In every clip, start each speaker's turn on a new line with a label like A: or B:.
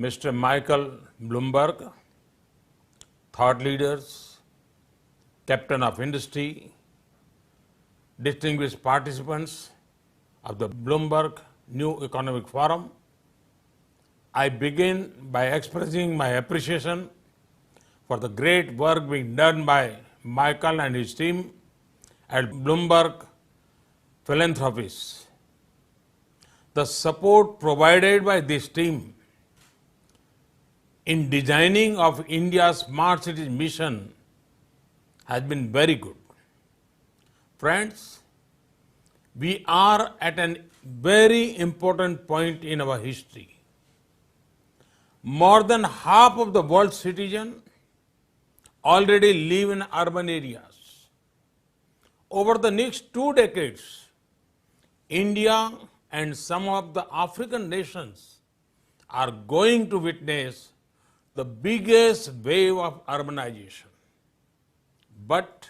A: Mr. Michael Bloomberg, thought leaders, captain of industry, distinguished participants of the Bloomberg New Economic Forum, I begin by expressing my appreciation for the great work being done by Michael and his team at Bloomberg Philanthropies. The support provided by this team in designing of India's smart cities mission has been very good. Friends, we are at a very important point in our history. More than half of the world's citizens already live in urban areas. Over the next 2 decades, India and some of the African nations are going to witness the biggest wave of urbanization. But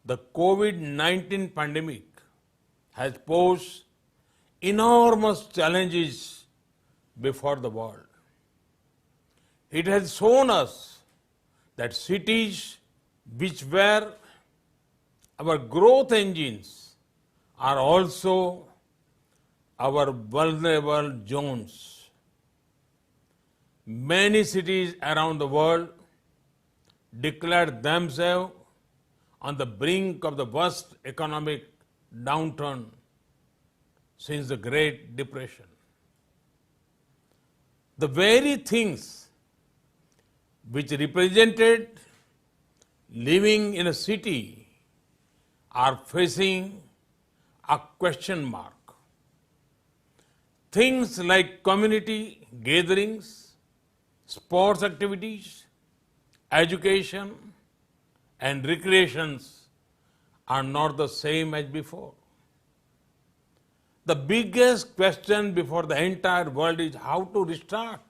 A: the COVID-19 pandemic has posed enormous challenges before the world. It has shown us that cities which were our growth engines are also our vulnerable zones. Many cities around the world declared themselves on the brink of the worst economic downturn since the Great Depression. The very things which represented living in a city are facing a question mark. Things like community gatherings, sports activities, education, and recreations are not the same as before. The biggest question before the entire world is how to restart.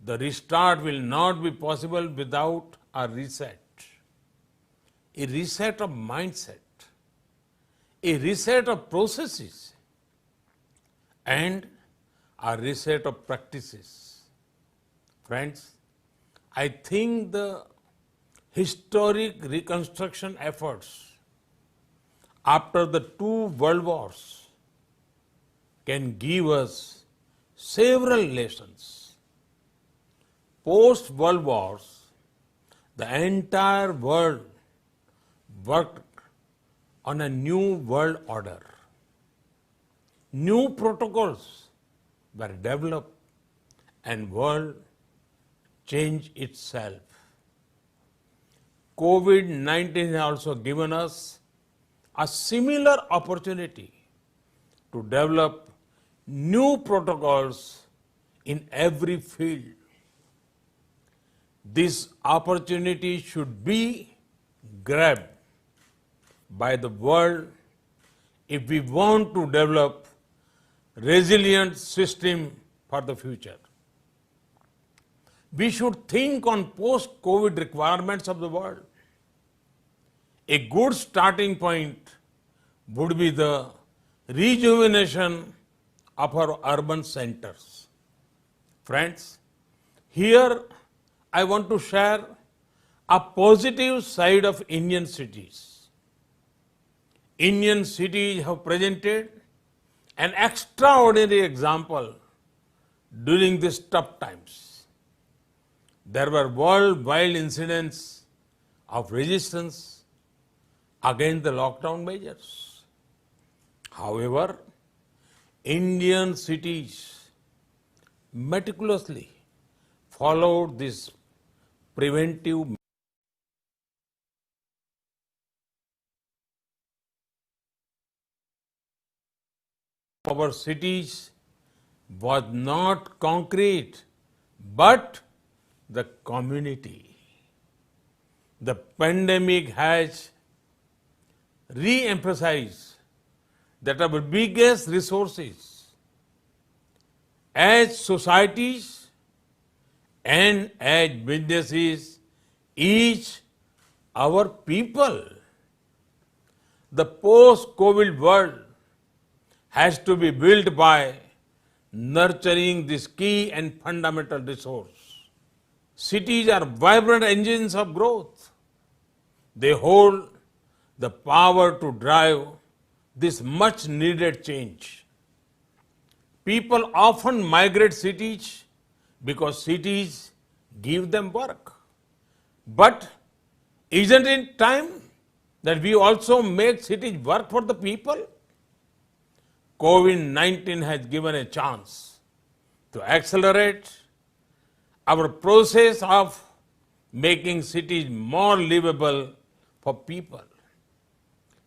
A: The restart will not be possible without a reset of mindset, a reset of processes, and a reset of practices. Friends, I think the historic reconstruction efforts after the 2 world wars can give us several lessons. Post-world wars, the entire world worked on a new world order. New protocols were developed and world changed itself. COVID-19 has also given us a similar opportunity to develop new protocols in every field. This opportunity should be grabbed by the world if we want to develop resilient system for the future. We should think on post-COVID requirements of the world. A good starting point would be the rejuvenation of our urban centers. Friends, here I want to share a positive side of Indian cities. Indian cities have presented an extraordinary example during these tough times. There were worldwide incidents of resistance against the lockdown measures. However, Indian cities meticulously followed this preventive our cities was not concrete, but the community. The pandemic has re-emphasized that our biggest resources as societies and as businesses is our people. The post-COVID world has to be built by nurturing this key and fundamental resource. Cities are vibrant engines of growth. They hold the power to drive this much needed change. People often migrate cities because cities give them work. But isn't it time that we also make cities work for the people? COVID-19 has given a chance to accelerate our process of making cities more livable for people.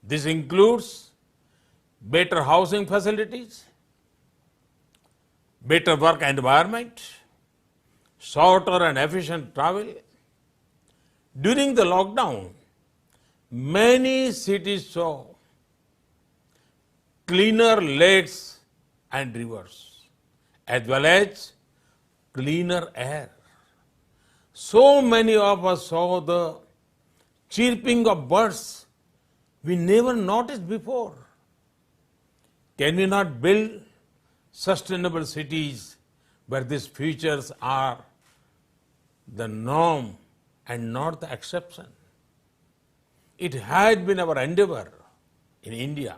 A: This includes better housing facilities, better work environment, shorter and efficient travel. During the lockdown, many cities saw cleaner lakes and rivers, as well as cleaner air. So many of us saw the chirping of birds we never noticed before. Can we not build sustainable cities where these features are the norm and not the exception? It has been our endeavor in India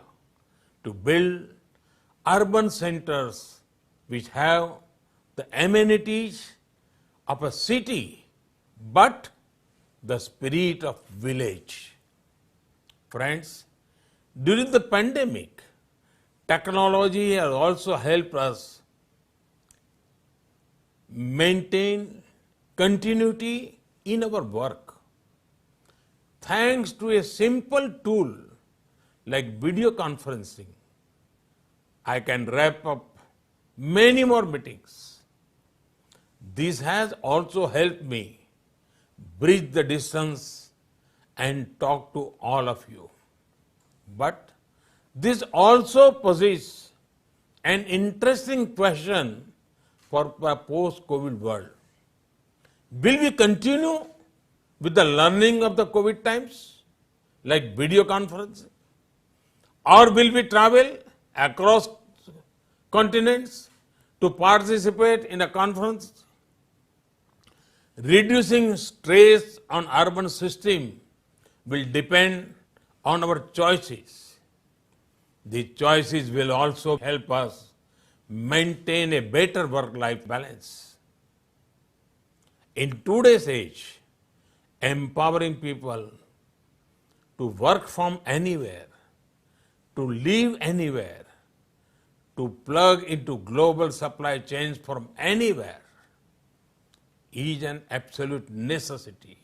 A: to build urban centers which have the amenities of a city but the spirit of village. Friends, during the pandemic, technology has also helped us maintain continuity in our work. Thanks to a simple tool like video conferencing, I can wrap up many more meetings. This has also helped me bridge the distance and talk to all of you. But this also poses an interesting question for a post-COVID world. Will we continue with the learning of the COVID times, like video conferencing? Or will we travel across continents to participate in a conference? Reducing stress on urban system will depend on our choices. The choices will also help us maintain a better work-life balance. In today's age, empowering people to work from anywhere, to live anywhere, to plug into global supply chains from anywhere is an absolute necessity.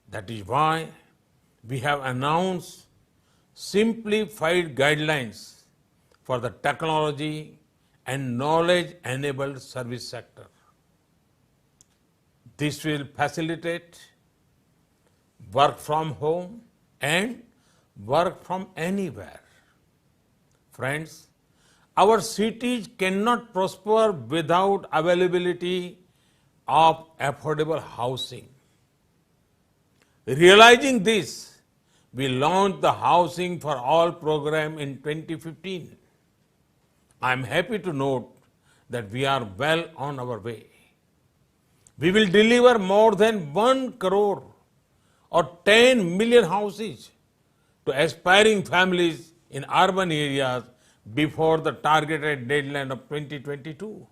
A: That is why we have announced simplified guidelines for the technology and knowledge-enabled service sector. This will facilitate work from home and work from anywhere. Friends, our cities cannot prosper without availability of affordable housing. Realizing this, we launched the Housing for All program in 2015. I am happy to note that we are well on our way. We will deliver more than 1 crore or 10 million houses to aspiring families in urban areas before the targeted deadline of 2022.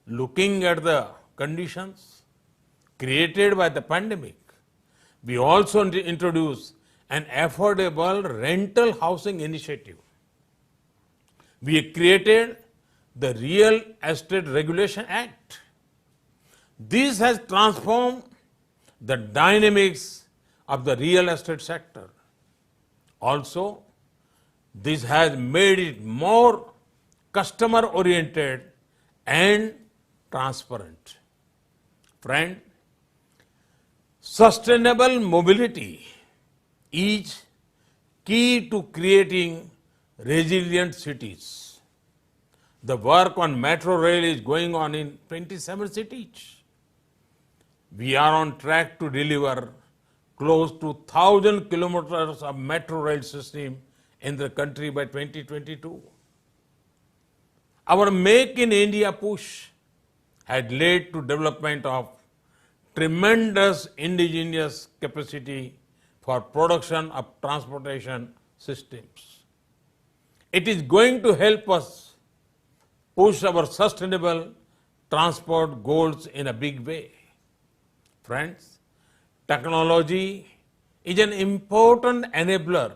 A: Looking at the conditions created by the pandemic, we also introduced an affordable rental housing initiative. We created the Real Estate Regulation Act. This has transformed the dynamics of the real estate sector. Also, this has made it more customer-oriented and transparent. Friend, sustainable mobility is key to creating resilient cities. The work on metro rail is going on in 27 cities. We are on track to deliver close to 1,000 kilometers of metro rail system in the country by 2022. Our Make in India push had led to development of tremendous indigenous capacity for production of transportation systems. It is going to help us push our sustainable transport goals in a big way. Friends, technology is an important enabler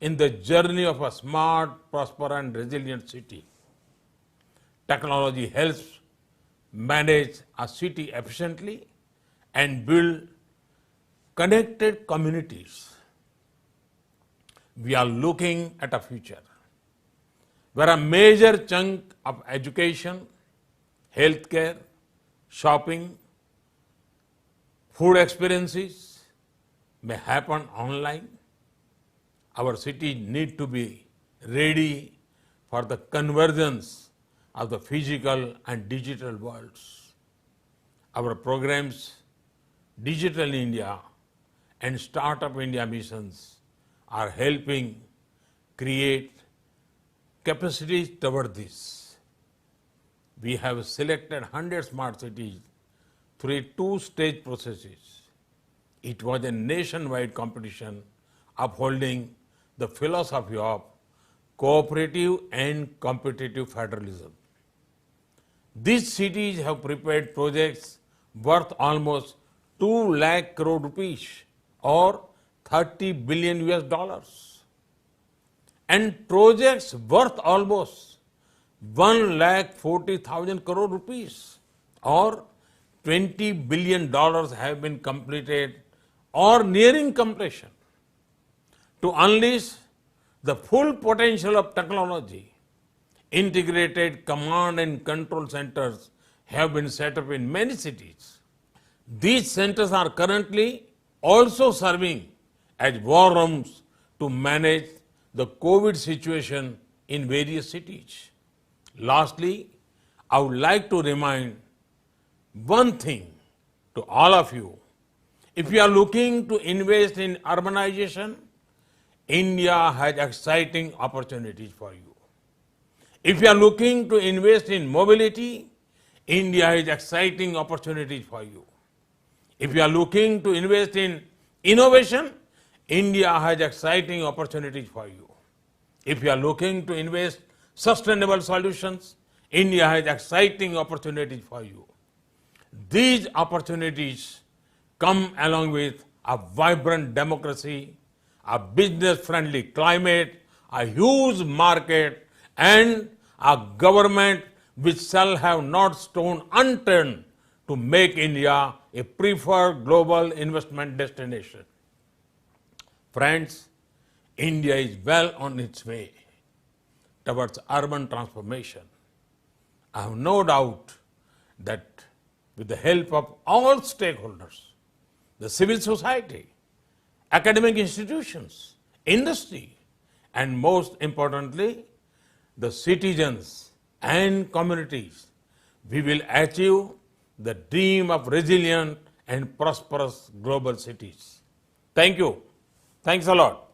A: in the journey of a smart, prosperous, and resilient city. Technology helps manage a city efficiently and build connected communities. We are looking at a future where a major chunk of education, healthcare, shopping, food experiences may happen online. Our cities need to be ready for the convergence of the physical and digital worlds. Our programs, Digital India and Startup India missions are helping create capacities toward this. We have selected 100 smart cities through a two-stage processes. It was a nationwide competition upholding the philosophy of cooperative and competitive federalism. These cities have prepared projects worth almost 2 lakh crore rupees or 30 billion US dollars and projects worth almost 1,40,000 crore rupees or $20 billion have been completed or nearing completion. To unleash the full potential of technology, integrated command and control centers have been set up in many cities. These centers are currently also serving as war rooms to manage the COVID situation in various cities. Lastly, I would like to remind one thing to all of you. If you are looking to invest in urbanization, India has exciting opportunities for you. If you are looking to invest in mobility, India has exciting opportunities for you. If you are looking to invest in innovation, India has exciting opportunities for you. If you are looking to invest sustainable solutions, India has exciting opportunities for you. These opportunities come along with a vibrant democracy, a business-friendly climate, a huge market, and a government which shall have not stone unturned to make India a preferred global investment destination. Friends, India is well on its way towards urban transformation. I have no doubt that with the help of all stakeholders, the civil society, academic institutions, industry, and most importantly, the citizens and communities, we will achieve the dream of resilient and prosperous global cities. Thank you. Thanks a lot.